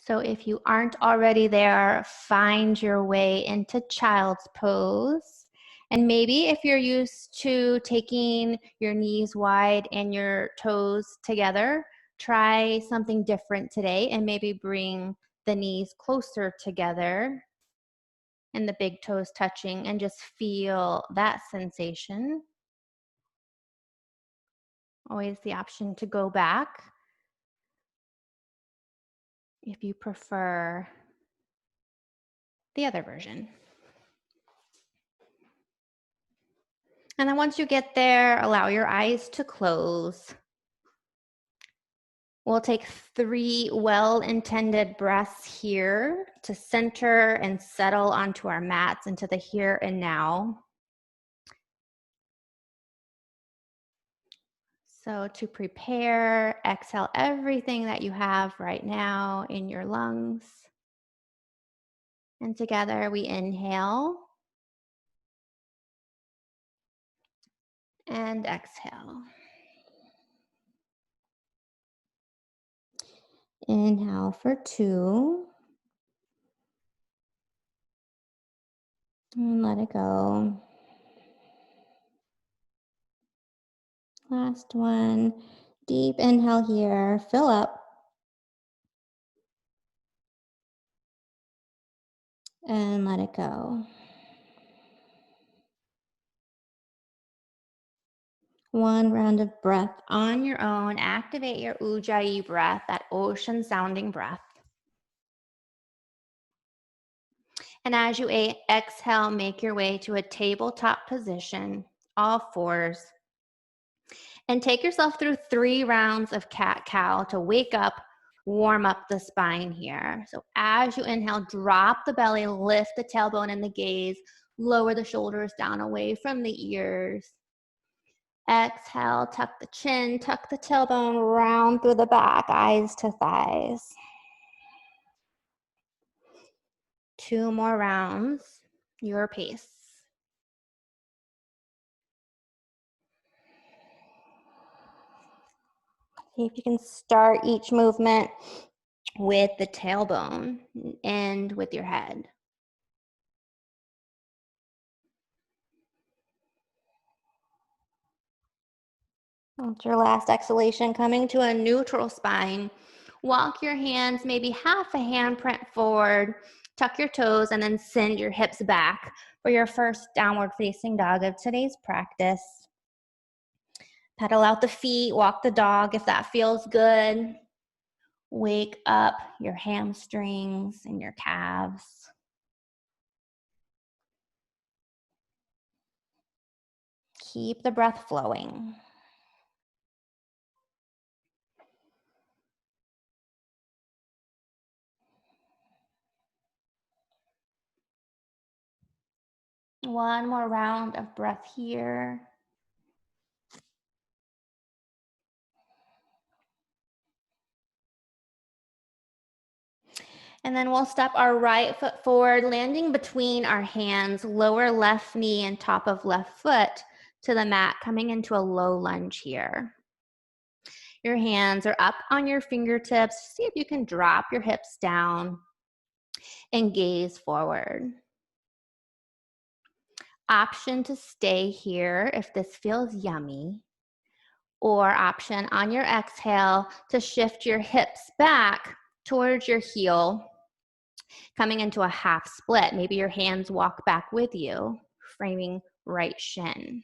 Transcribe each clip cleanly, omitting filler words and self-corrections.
So if you aren't already there, find your way into child's pose. And maybe if you're used to taking your knees wide and your toes together, try something different today and maybe bring the knees closer together and the big toes touching, and just feel that sensation. Always the option to go back if you prefer the other version. And then once you get there, allow your eyes to close. We'll take 3 well-intended breaths here to center and settle onto our mats into the here and now. So to prepare, exhale everything that you have right now in your lungs. And together we inhale and exhale. Inhale for 2. And let it go. Last one. Deep inhale here. Fill up. And let it go. One round of breath on your own. Activate your Ujjayi breath, that ocean sounding breath. And as you exhale, make your way to a tabletop position, all fours. And take yourself through 3 rounds of cat-cow to wake up, warm up the spine here. So as you inhale, drop the belly, lift the tailbone and the gaze, lower the shoulders down away from the ears. Exhale, tuck the chin, tuck the tailbone, round through the back, eyes to thighs. 2 more rounds, your pace. See if you can start each movement with the tailbone and end with your head. That's your last exhalation, coming to a neutral spine. Walk your hands maybe half a handprint forward, tuck your toes, and then send your hips back for your first downward facing dog of today's practice. Pedal out the feet, walk the dog if that feels good. Wake up your hamstrings and your calves. Keep the breath flowing. One more round of breath here. And then we'll step our right foot forward, landing between our hands, lower left knee and top of left foot to the mat, coming into a low lunge here. Your hands are up on your fingertips. See if you can drop your hips down and gaze forward. Option to stay here if this feels yummy, or option on your exhale to shift your hips back towards your heel, coming into a half split. Maybe your hands walk back with you, framing right shin.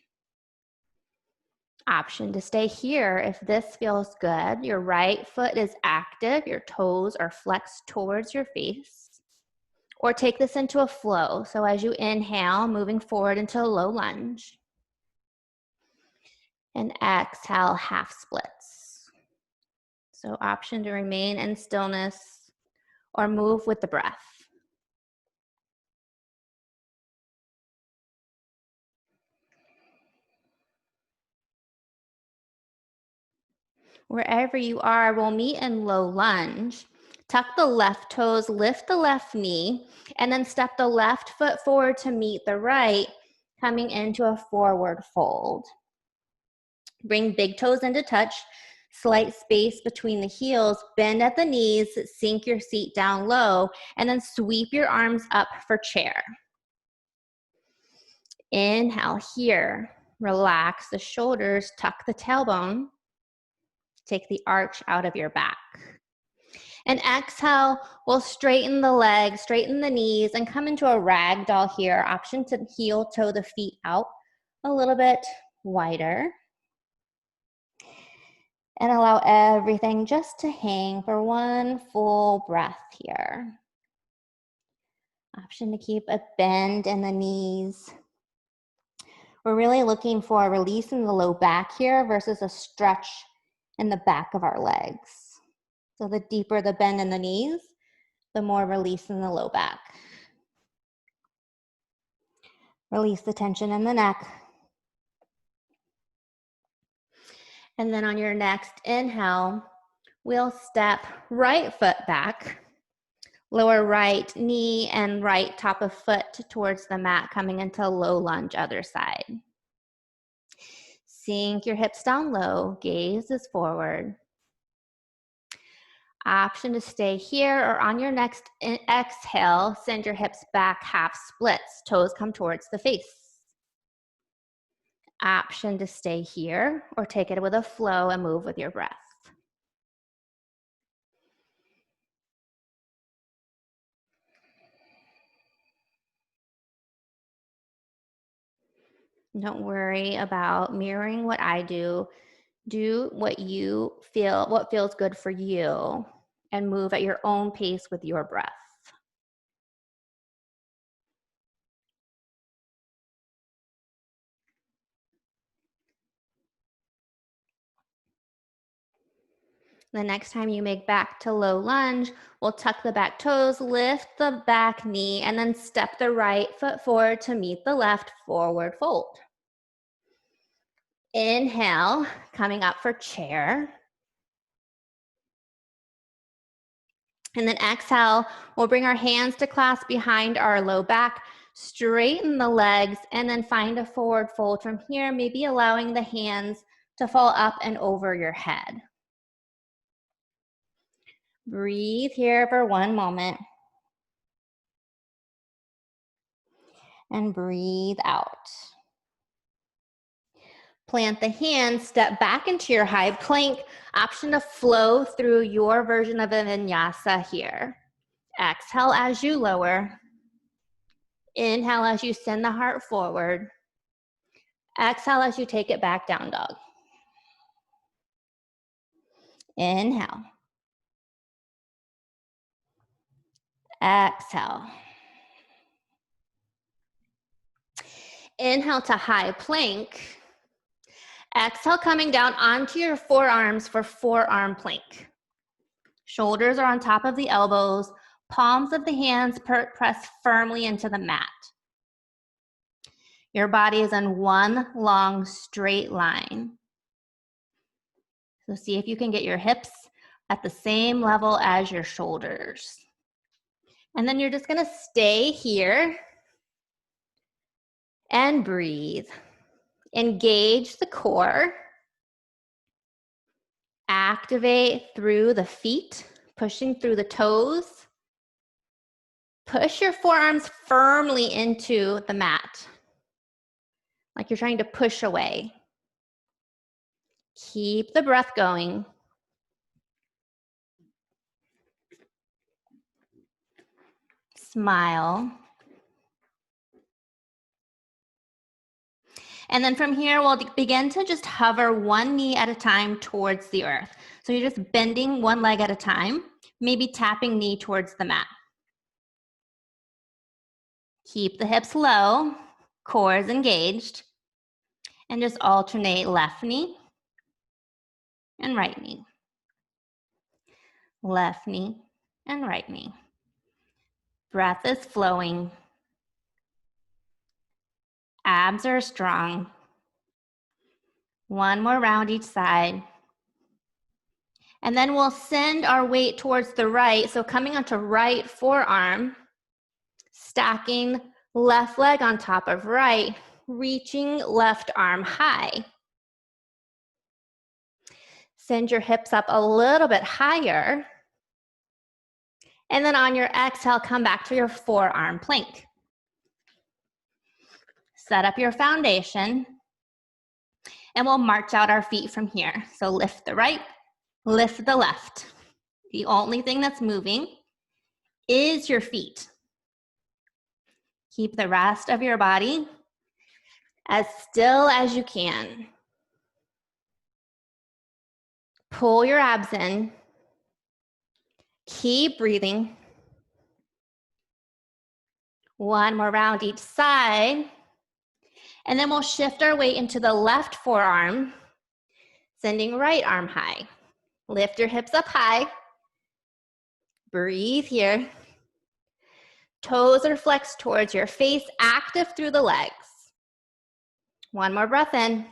Option to stay here if this feels good. Your right foot is active, your toes are flexed towards your face. Or take this into a flow. So as you inhale, moving forward into a low lunge. And exhale, half splits. So option to remain in stillness or move with the breath. Wherever you are, we'll meet in low lunge. Tuck the left toes, lift the left knee, and then step the left foot forward to meet the right, coming into a forward fold. Bring big toes into touch. Slight space between the heels, bend at the knees, sink your seat down low, and then sweep your arms up for chair. Inhale here, relax the shoulders, tuck the tailbone, take the arch out of your back. And exhale, we'll straighten the legs, straighten the knees, and come into a ragdoll here. Option to heel toe the feet out a little bit wider. And allow everything just to hang for one full breath here. Option to keep a bend in the knees. We're really looking for a release in the low back here versus a stretch in the back of our legs. So the deeper the bend in the knees, the more release in the low back. Release the tension in the neck. And then on your next inhale, we'll step right foot back, lower right knee and right top of foot towards the mat, coming into low lunge other side. Sink your hips down low, gaze is forward. Option to stay here, or on your next exhale, send your hips back half splits, toes come towards the face. Option to stay here, or take it with a flow and move with your breath. Don't worry about mirroring what I do. Do what you feel, what feels good for you, and move at your own pace with your breath. The next time you make back to low lunge, we'll tuck the back toes, lift the back knee, and then step the right foot forward to meet the left, forward fold. Inhale, coming up for chair. And then exhale, we'll bring our hands to clasp behind our low back, straighten the legs, and then find a forward fold from here, maybe allowing the hands to fall up and over your head. Breathe here for one moment. And breathe out. Plant the hands, step back into your high plank. Option to flow through your version of a vinyasa here. Exhale as you lower. Inhale as you send the heart forward. Exhale as you take it back, down dog. Inhale. Exhale. Inhale to high plank. Exhale, coming down onto your forearms for forearm plank. Shoulders are on top of the elbows. Palms of the hands press firmly into the mat. Your body is in one long straight line. So see if you can get your hips at the same level as your shoulders. And then you're just gonna stay here and breathe. Engage the core. Activate through the feet, pushing through the toes. Push your forearms firmly into the mat, like you're trying to push away. Keep the breath going. Smile. And then from here, we'll begin to just hover one knee at a time towards the earth. So you're just bending one leg at a time, maybe tapping knee towards the mat. Keep the hips low, core is engaged, and just alternate left knee and right knee. Left knee and right knee. Breath is flowing. Abs are strong. One more round each side. And then we'll send our weight towards the right. So coming onto right forearm, stacking left leg on top of right, reaching left arm high. Send your hips up a little bit higher. And then on your exhale, come back to your forearm plank. Set up your foundation. And we'll march out our feet from here. So lift the right, lift the left. The only thing that's moving is your feet. Keep the rest of your body as still as you can. Pull your abs in. Keep breathing. One more round each side. And then we'll shift our weight into the left forearm, sending right arm high. Lift your hips up high. Breathe here. Toes are flexed towards your face, active through the legs. One more breath in.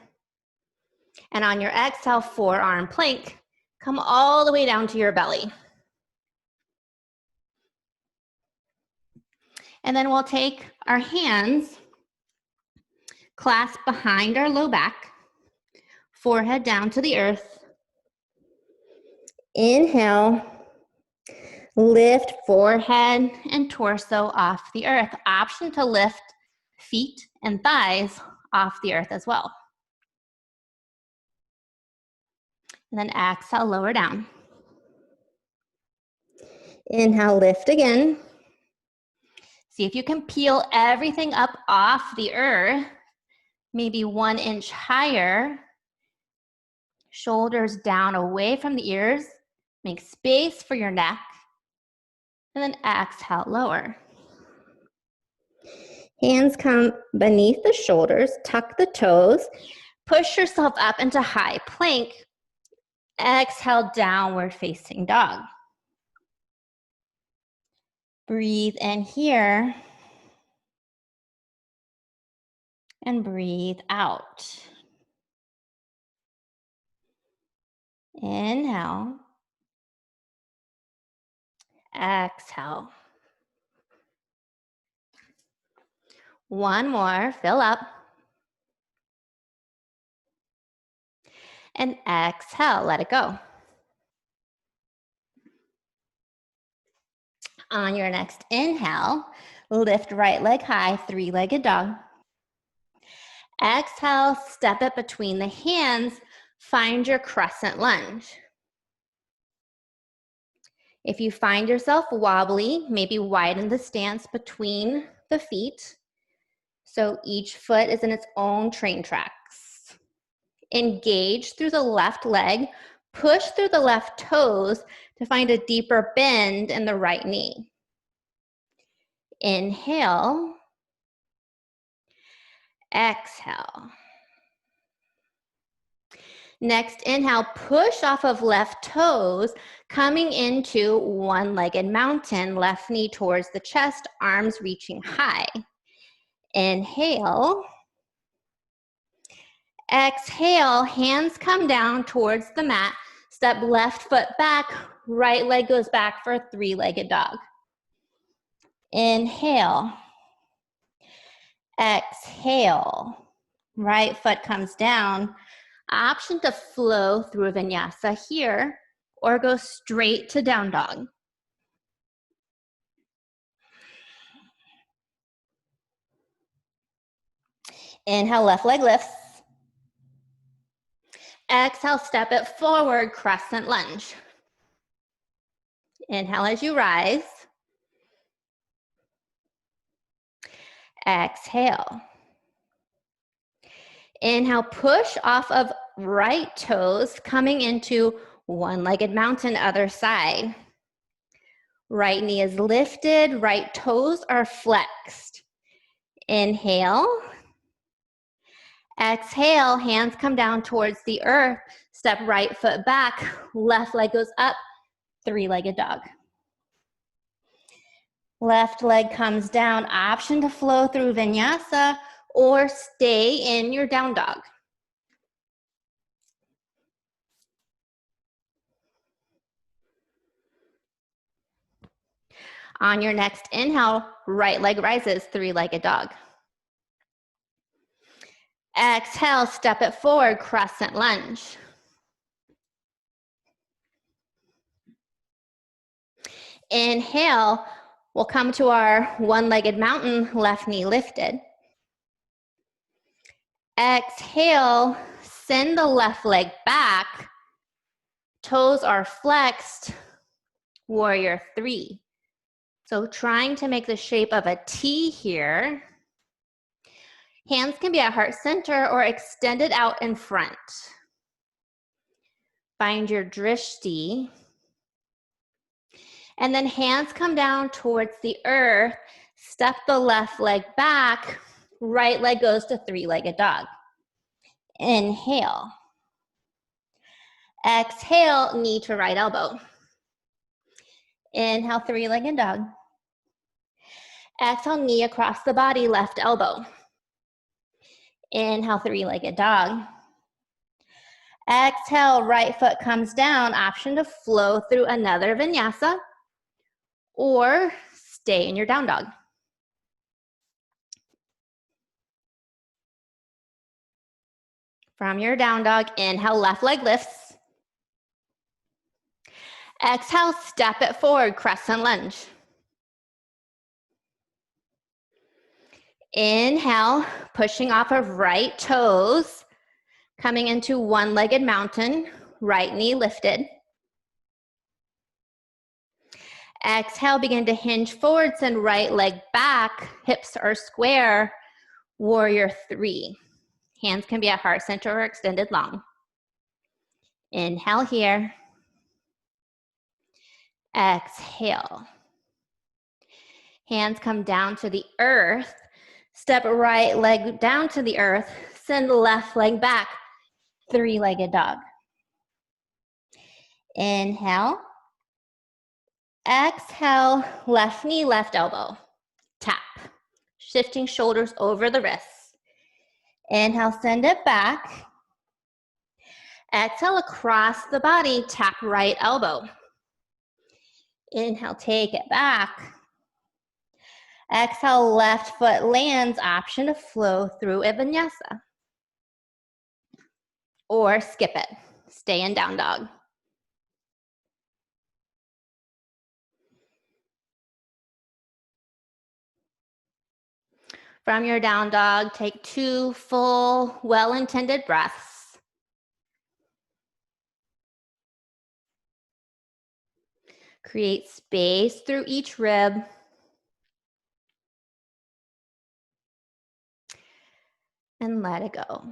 And on your exhale, forearm plank. Come all the way down to your belly. And then we'll take our hands, clasp behind our low back, forehead down to the earth. Inhale, lift forehead and torso off the earth. Option to lift feet and thighs off the earth as well. And then exhale, lower down. Inhale, lift again. See if you can peel everything up off the earth, maybe 1 inch higher. Shoulders down away from the ears. Make space for your neck. And then exhale, lower. Hands come beneath the shoulders, tuck the toes. Push yourself up into high plank. Exhale, downward facing dog. Breathe in here. And breathe out. Inhale. Exhale. One more, fill up. And exhale, let it go. On your next inhale, lift right leg high, three-legged dog. Exhale, step it between the hands, find your crescent lunge. If you find yourself wobbly, maybe widen the stance between the feet so each foot is in its own train tracks. Engage through the left leg, push through the left toes to find a deeper bend in the right knee. Inhale. Exhale. Next inhale, push off of left toes, coming into one-legged mountain, left knee towards the chest, arms reaching high. Inhale. Exhale, hands come down towards the mat, step left foot back, right leg goes back for a three-legged dog. Inhale. Exhale. Right foot comes down. Option to flow through a vinyasa here or go straight to down dog. Inhale, left leg lifts. Exhale, step it forward, crescent lunge. Inhale as you rise. Exhale. Inhale, push off of right toes, coming into one-legged mountain, other side. Right knee is lifted, right toes are flexed. Inhale. Exhale, hands come down towards the earth, step right foot back, left leg goes up, three-legged dog. Left leg comes down, option to flow through vinyasa or stay in your down dog. On your next inhale, right leg rises, three-legged dog. Exhale, step it forward, crescent lunge. Inhale, we'll come to our one-legged mountain, left knee lifted. Exhale, send the left leg back. Toes are flexed, warrior three. So trying to make the shape of a T here. Hands can be at heart center or extended out in front. Find your drishti. And then hands come down towards the earth. Step the left leg back. Right leg goes to three-legged dog. Inhale. Exhale, knee to right elbow. Inhale, three-legged dog. Exhale, knee across the body, left elbow. Inhale, three-legged dog. Exhale, right foot comes down. Option to flow through another vinyasa or stay in your down dog. From your down dog, inhale, left leg lifts. Exhale, step it forward, crescent lunge. Inhale, pushing off of right toes, coming into one-legged mountain, right knee lifted. Exhale, begin to hinge forward, send right leg back, hips are square, warrior three. Hands can be at heart center or extended long. Inhale here. Exhale. Hands come down to the earth. Step right leg down to the earth. Send the left leg back. Three-legged dog. Inhale. Exhale, left knee, left elbow. Tap. Shifting shoulders over the wrists. Inhale, send it back. Exhale, across the body, tap right elbow. Inhale, take it back. Exhale, left foot lands, option to flow through a vinyasa. Or skip it, stay in down dog. From your down dog, take 2 full, well-intended breaths. Create space through each rib. And let it go.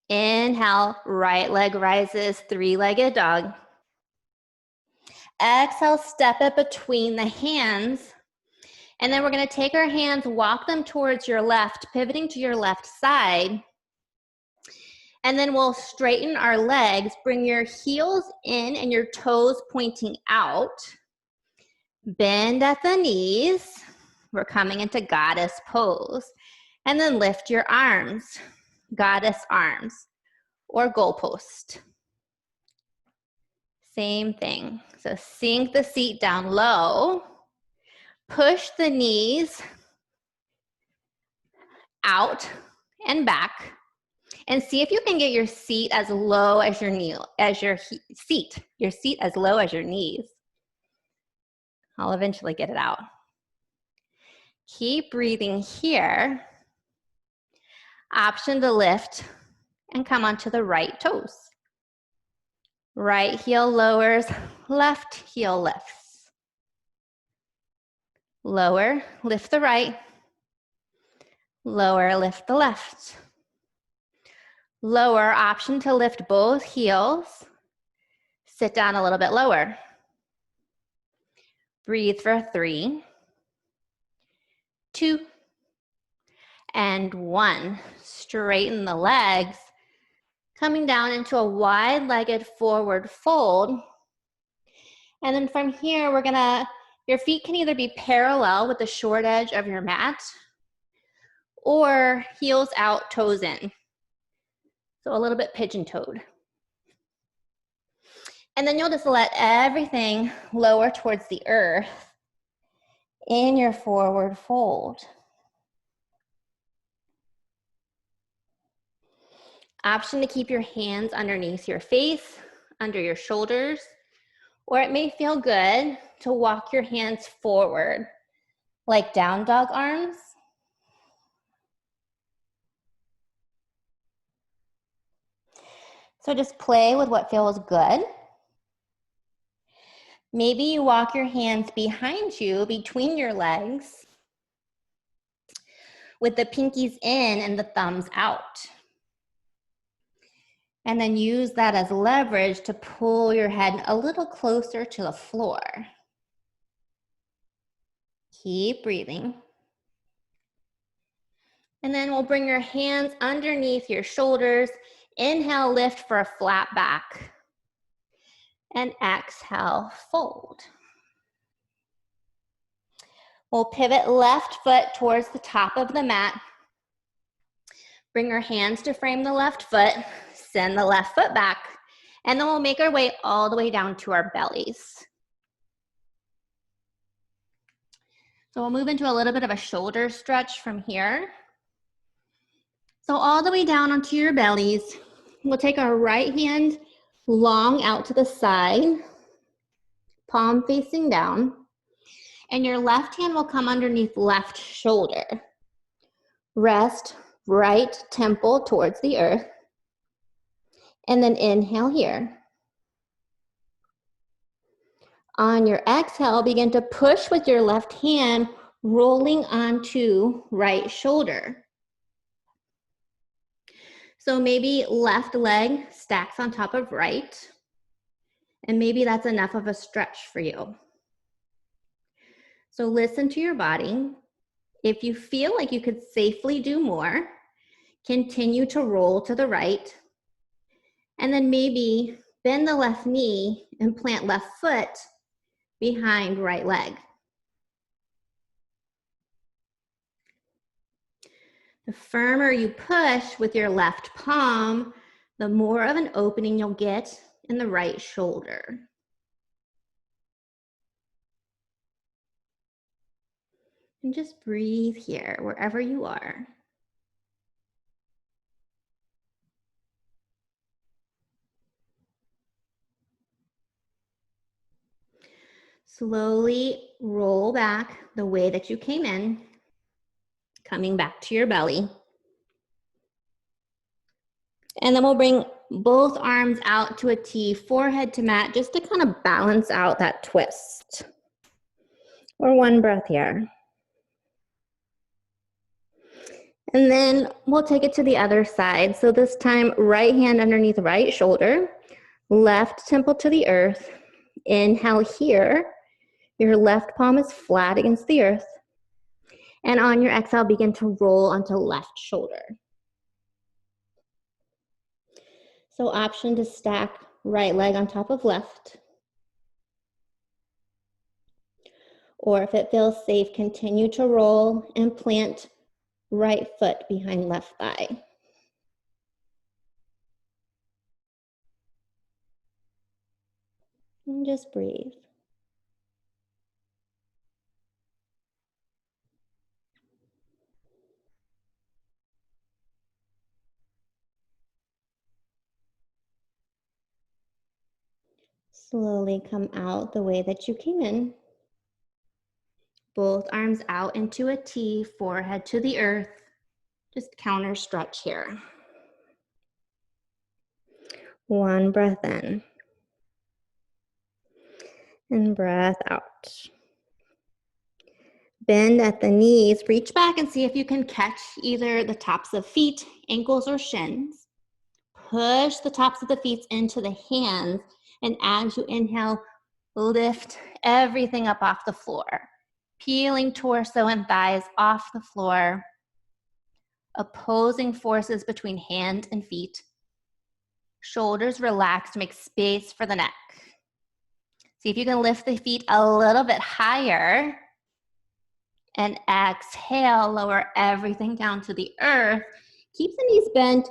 Inhale, right leg rises, three-legged dog. Exhale, step it between the hands. And then we're going to take our hands, walk them towards your left, pivoting to your left side. And then we'll straighten our legs, bring your heels in and your toes pointing out. Bend at the knees. We're coming into goddess pose. And then lift your arms, goddess arms, or goal post. Same thing. So sink the seat down low. Push the knees out and back. And see if you can get your seat as low as your knee, your seat as low as your knees. I'll eventually get it out. Keep breathing here. Option to lift and come onto the right toes. Right heel lowers, left heel lifts. Lower, lift the right. Lower, lift the left. Lower, option to lift both heels. Sit down a little bit lower. Breathe for 3, 2, and 1. Straighten the legs. Coming down into a wide-legged forward fold. And then from here, your feet can either be parallel with the short edge of your mat or heels out, toes in. So a little bit pigeon-toed. And then you'll just let everything lower towards the earth in your forward fold. Option to keep your hands underneath your face, under your shoulders, or it may feel good to walk your hands forward, like down dog arms. So just play with what feels good. Maybe you walk your hands behind you, between your legs, with the pinkies in and the thumbs out. And then use that as leverage to pull your head a little closer to the floor. Keep breathing. And then we'll bring your hands underneath your shoulders. Inhale, lift for a flat back. And exhale, fold. We'll pivot left foot towards the top of the mat. Bring your hands to frame the left foot. Send the left foot back. And then we'll make our way all the way down to our bellies. So we'll move into a little bit of a shoulder stretch from here. So all the way down onto your bellies, we'll take our right hand long out to the side, palm facing down, and your left hand will come underneath left shoulder. Rest right temple towards the earth, and then inhale here. On your exhale, begin to push with your left hand, rolling onto right shoulder. So maybe left leg stacks on top of right, and maybe that's enough of a stretch for you. So listen to your body. If you feel like you could safely do more, continue to roll to the right, and then maybe bend the left knee and plant left foot behind right leg. The firmer you push with your left palm, the more of an opening you'll get in the right shoulder. And just breathe here, wherever you are. Slowly roll back the way that you came in, coming back to your belly. And then we'll bring both arms out to a T, forehead to mat, just to kind of balance out that twist. Or one breath here. And then we'll take it to the other side. So this time, right hand underneath right shoulder, left temple to the earth. Inhale here. Your left palm is flat against the earth. And on your exhale, begin to roll onto left shoulder. So option to stack right leg on top of left. Or if it feels safe, continue to roll and plant right foot behind left thigh. And just breathe. Slowly come out the way that you came in. Both arms out into a T, forehead to the earth. Just counter stretch here. One breath in. And breath out. Bend at the knees, reach back and see if you can catch either the tops of feet, ankles, or shins. Push the tops of the feet into the hands, and as you inhale, lift everything up off the floor. Peeling torso and thighs off the floor. Opposing forces between hand and feet. Shoulders relaxed, make space for the neck. See if you can lift the feet a little bit higher. And exhale, lower everything down to the earth. Keep the knees bent,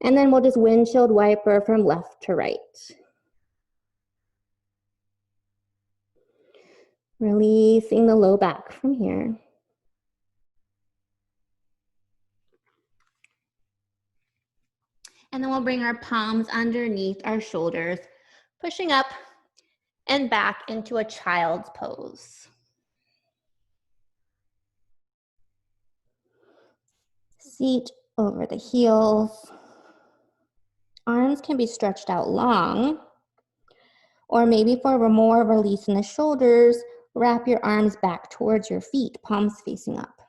and then we'll just windshield wiper from left to right. Releasing the low back from here. And then we'll bring our palms underneath our shoulders. Pushing up and back into a child's pose. Feet over the heels. Arms can be stretched out long, or maybe for more release in the shoulders, wrap your arms back towards your feet, palms facing up.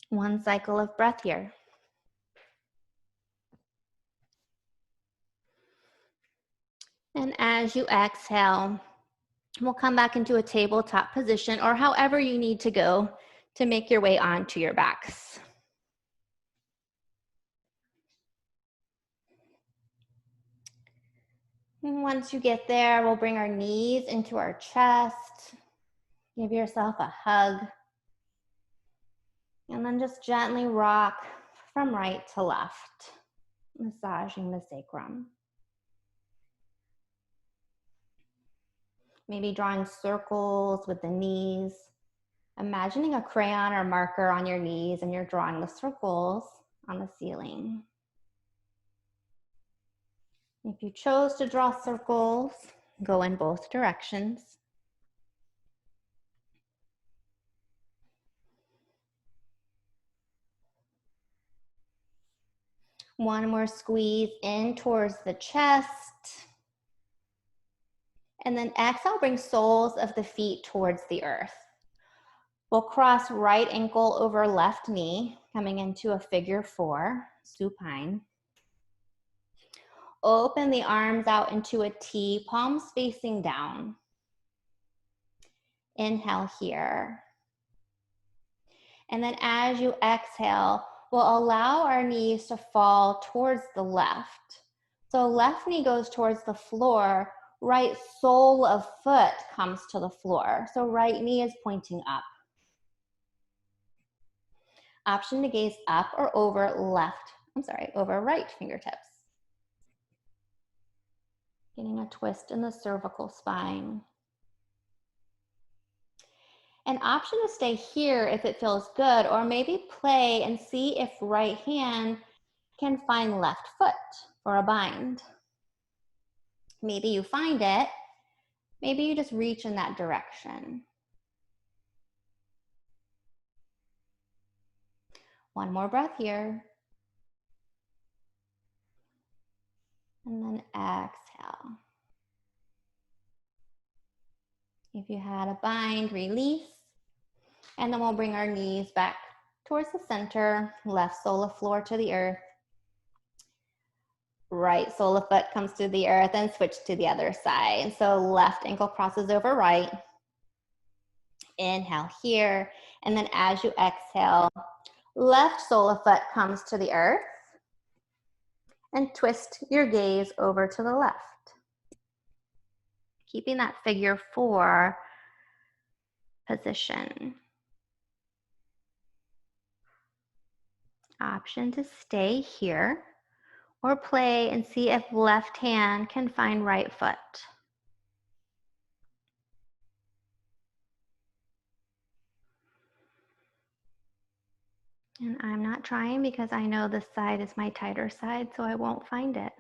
One cycle of breath here. And as you exhale, we'll come back into a tabletop position, or however you need to go to make your way onto your backs. And once you get there, we'll bring our knees into our chest. Give yourself a hug. And then just gently rock from right to left, massaging the sacrum. Maybe drawing circles with the knees. Imagining a crayon or marker on your knees and you're drawing the circles on the ceiling. If you chose to draw circles, go in both directions. One more squeeze in towards the chest. And then exhale, bring soles of the feet towards the earth. We'll cross right ankle over left knee, coming into a figure 4, supine. Open the arms out into a T, palms facing down. Inhale here. And then as you exhale, we'll allow our knees to fall towards the left. So left knee goes towards the floor, right sole of foot comes to the floor. So right knee is pointing up. Option to gaze up or over over right fingertips. Getting a twist in the cervical spine. An option to stay here if it feels good, or maybe play and see if right hand can find left foot for a bind. Maybe you find it, maybe you just reach in that direction. One more breath here. And then exhale. If you had a bind, release. And then we'll bring our knees back towards the center, left sole of floor to the earth. Right sole of foot comes to the earth, and switch to the other side. So left ankle crosses over right. Inhale here. And then as you exhale, left sole of foot comes to the earth. And twist your gaze over to the left. Keeping that figure 4 position. Option to stay here or play and see if left hand can find right foot. And I'm not trying because I know this side is my tighter side, so I won't find it.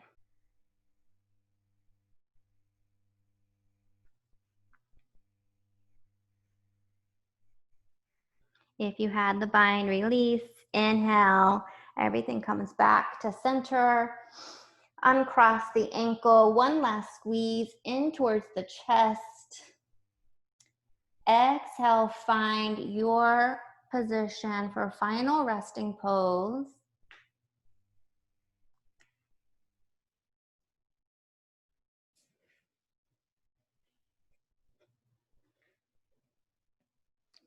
If you had the bind, release, inhale, everything comes back to center. Uncross the ankle, one last squeeze in towards the chest. Exhale, find your position for final resting pose.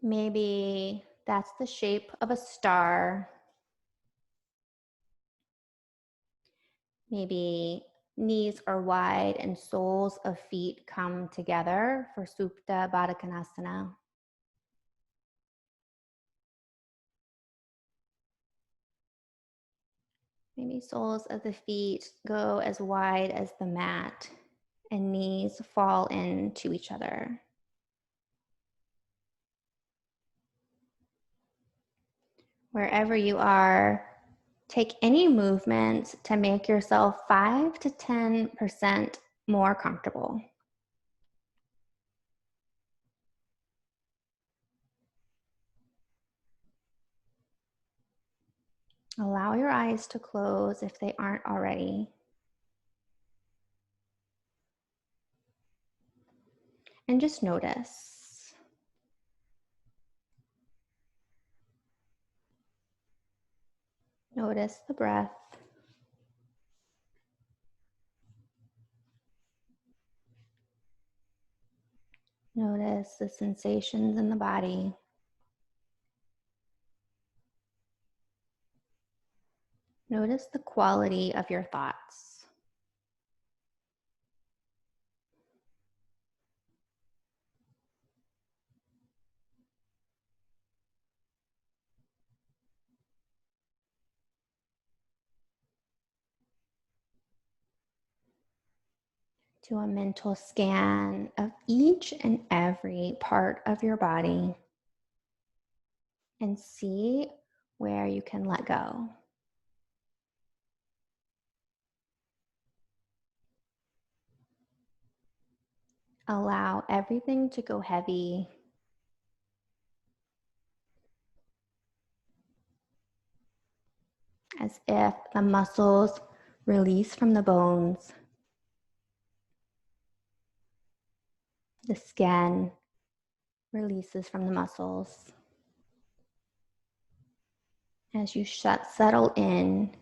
Maybe that's the shape of a star. Maybe knees are wide and soles of feet come together for Supta Baddha Konasana. Maybe soles of the feet go as wide as the mat and knees fall into each other. Wherever you are, Take any movements to make yourself 5 to 10% more comfortable. Allow your eyes to close if they aren't already. And just notice. Notice the breath. Notice the sensations in the body. Notice the quality of your thoughts. Do a mental scan of each and every part of your body and see where you can let go. Allow everything to go heavy. As if the muscles release from the bones. The skin releases from the muscles. As you settle in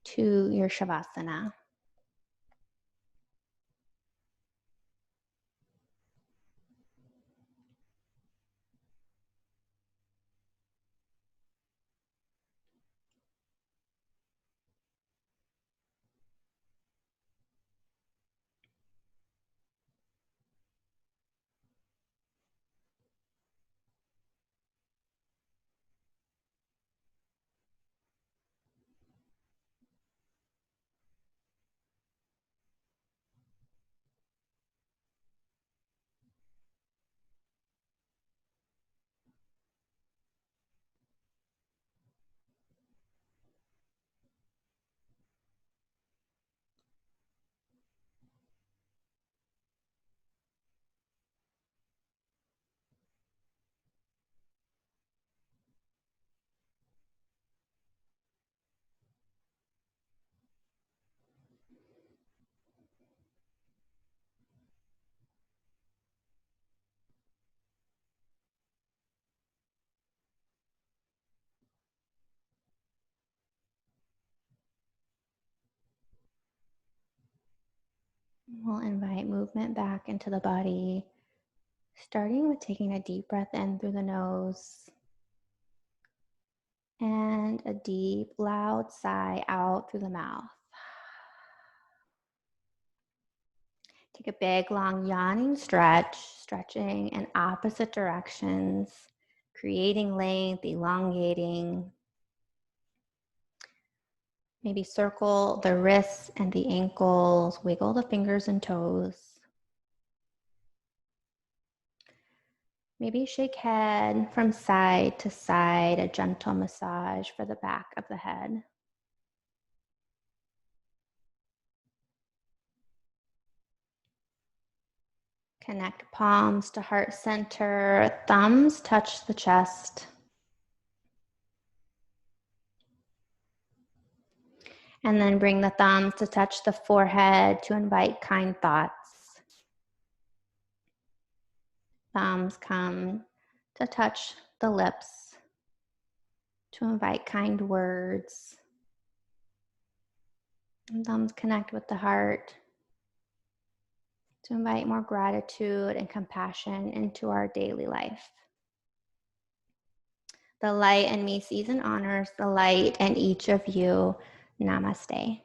to your Shavasana. We'll invite movement back into the body, starting with taking a deep breath in through the nose and a deep, loud sigh out through the mouth. Take a big, long, yawning stretch, stretching in opposite directions, creating length, elongating. Maybe circle the wrists and the ankles, wiggle the fingers and toes. Maybe shake head from side to side, a gentle massage for the back of the head. Connect palms to heart center, thumbs touch the chest. And then bring the thumbs to touch the forehead to invite kind thoughts. Thumbs come to touch the lips to invite kind words. And thumbs connect with the heart to invite more gratitude and compassion into our daily life. The light in me sees and honors the light in each of you. Namaste.